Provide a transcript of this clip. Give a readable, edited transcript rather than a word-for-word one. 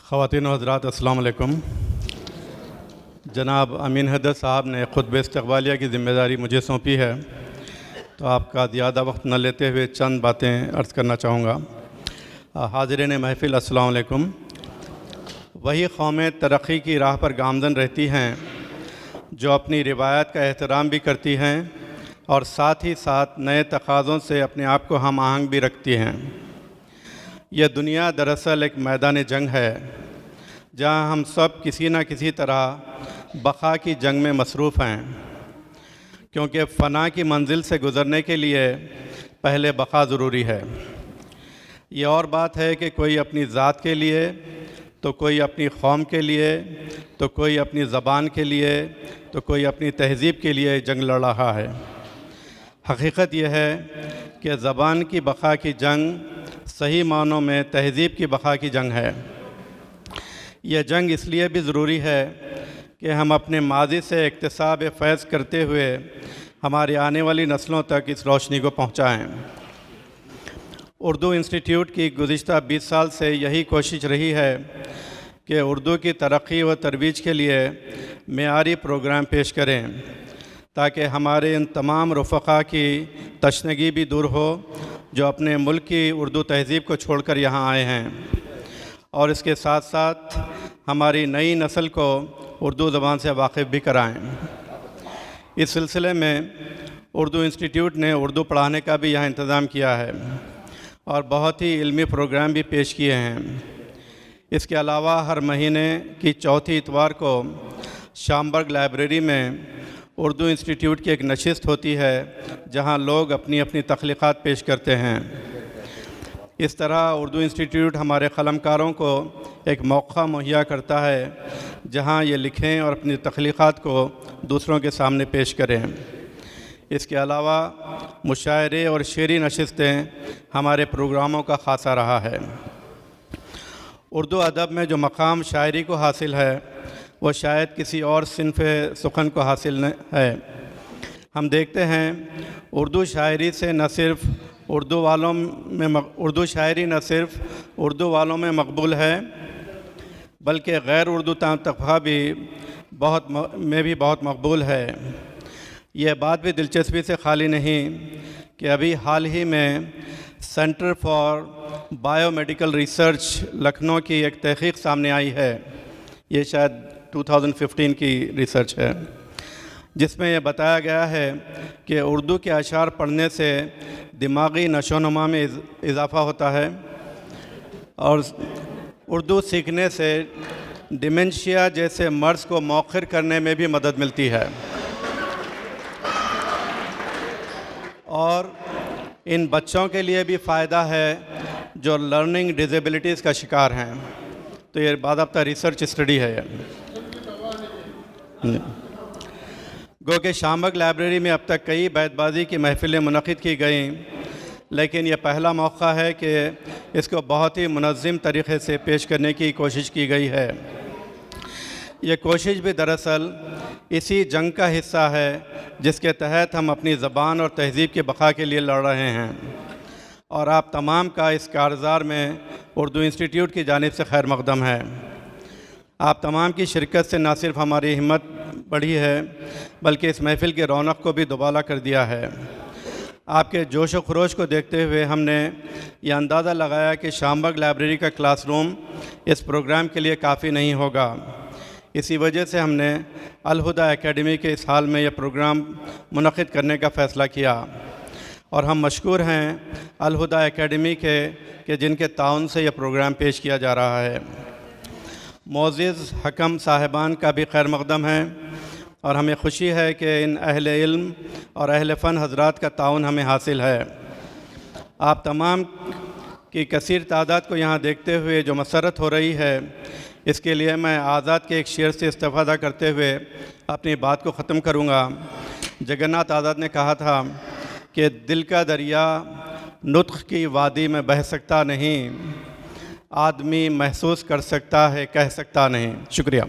خواتین و حضرات السلام علیکم۔ جناب امین حیدر صاحب نے خطبہ استقبالیہ کی ذمہ داری مجھے سونپی ہے، تو آپ کا زیادہ وقت نہ لیتے ہوئے چند باتیں عرض کرنا چاہوں گا۔ حاضرین محفل السلام علیکم۔ وہی قومیں ترقی کی راہ پر گامزن رہتی ہیں جو اپنی روایات کا احترام بھی کرتی ہیں اور ساتھ ہی ساتھ نئے تقاضوں سے اپنے آپ کو ہم آہنگ بھی رکھتی ہیں۔ یہ دنیا دراصل ایک میدان جنگ ہے جہاں ہم سب کسی نہ کسی طرح بقا کی جنگ میں مصروف ہیں، کیونکہ فنا کی منزل سے گزرنے کے لیے پہلے بقا ضروری ہے۔ یہ اور بات ہے کہ کوئی اپنی ذات کے لیے، تو کوئی اپنی قوم کے لیے، تو کوئی اپنی زبان کے لیے، تو کوئی اپنی تہذیب کے لیے جنگ لڑ رہا ہے۔ حقیقت یہ ہے کہ زبان کی بقا کی جنگ صحیح معنوں میں تہذیب کی بقا کی جنگ ہے۔ یہ جنگ اس لیے بھی ضروری ہے کہ ہم اپنے ماضی سے اکتساب فیض کرتے ہوئے ہماری آنے والی نسلوں تک اس روشنی کو پہنچائیں۔ اردو انسٹیٹیوٹ کی گزشتہ 20 سال سے یہی کوشش رہی ہے کہ اردو کی ترقی و ترویج کے لیے معیاری پروگرام پیش کریں تاکہ ہمارے ان تمام رفقا کی تشنگی بھی دور ہو جو اپنے ملک کی اردو تہذیب کو چھوڑ کر یہاں آئے ہیں، اور اس کے ساتھ ساتھ ہماری نئی نسل کو اردو زبان سے واقف بھی کرائیں۔ اس سلسلے میں اردو انسٹیٹیوٹ نے اردو پڑھانے کا بھی یہاں انتظام کیا ہے اور بہت ہی علمی پروگرام بھی پیش کیے ہیں۔ اس کے علاوہ ہر مہینے کی چوتھی اتوار کو شامبرگ لائبریری میں اردو انسٹیٹیوٹ کی ایک نشست ہوتی ہے جہاں لوگ اپنی اپنی تخلیقات پیش کرتے ہیں۔ اس طرح اردو انسٹیٹیوٹ ہمارے قلمکاروں کو ایک موقع مہیا کرتا ہے جہاں یہ لکھیں اور اپنی تخلیقات کو دوسروں کے سامنے پیش کریں۔ اس کے علاوہ مشاعرے اور شعری نشستیں ہمارے پروگراموں کا خاصہ رہا ہے۔ اردو ادب میں جو مقام شاعری کو حاصل ہے وہ شاید کسی اور صنف سخن کو حاصل ہے۔ ہم دیکھتے ہیں اردو شاعری نہ صرف اردو والوں میں مقبول ہے بلکہ غیر اردو طبقہ بھی بہت مقبول ہے۔ یہ بات بھی دلچسپی سے خالی نہیں کہ ابھی حال ہی میں centre for bio medical research Lucknow کی ایک تحقیق سامنے آئی ہے، یہ شاید 2015 کی ریسرچ ہے، جس میں یہ بتایا گیا ہے کہ اردو کے اشعار پڑھنے سے دماغی نشو و نما میں اضافہ ہوتا ہے اور اردو سیکھنے سے ڈیمنشیا جیسے مرض کو مؤخر کرنے میں بھی مدد ملتی ہے، اور ان بچوں کے لیے بھی فائدہ ہے جو لرننگ ڈیزیبلٹیز کا شکار ہیں۔ تو یہ باضابطہ ریسرچ اسٹڈی ہے۔ گو کہ شامبرگ لائبریری میں اب تک کئی بیت بازی کی محفلیں منعقد کی گئیں، لیکن یہ پہلا موقع ہے کہ اس کو بہت ہی منظم طریقے سے پیش کرنے کی کوشش کی گئی ہے۔ یہ کوشش بھی دراصل اسی جنگ کا حصہ ہے جس کے تحت ہم اپنی زبان اور تہذیب کی بقا کے لیے لڑ رہے ہیں، اور آپ تمام کا اس کارزار میں اردو انسٹیٹیوٹ کی جانب سے خیر مقدم ہے۔ آپ تمام کی شرکت سے نہ صرف ہماری ہمت بڑھی ہے بلکہ اس محفل کی رونق کو بھی دوبالا کر دیا ہے۔ آپ کے جوش و خروش کو دیکھتے ہوئے ہم نے یہ اندازہ لگایا کہ شامبرگ لائبریری کا کلاس روم اس پروگرام کے لیے کافی نہیں ہوگا۔ اسی وجہ سے ہم نے الہدیٰ اکیڈمی کے اس ہال میں یہ پروگرام منعقد کرنے کا فیصلہ کیا، اور ہم مشکور ہیں الہدیٰ اکیڈمی کے کہ جن کے تعاون سے یہ پروگرام پیش کیا جا رہا ہے۔ معزز حکم صاحبان کا بھی خیر مقدم ہے، اور ہمیں خوشی ہے کہ ان اہل علم اور اہل فن حضرات کا تعاون ہمیں حاصل ہے۔ آپ تمام کی کثیر تعداد کو یہاں دیکھتے ہوئے جو مسرت ہو رہی ہے، اس کے لیے میں آزاد کے ایک شعر سے استفادہ کرتے ہوئے اپنی بات کو ختم کروں گا۔ جگن ناتھ آزاد نے کہا تھا کہ دل کا دریا نطق کی وادی میں بہہ سکتا نہیں، آدمی محسوس کر سکتا ہے، کہہ سکتا نہیں۔ شکریہ۔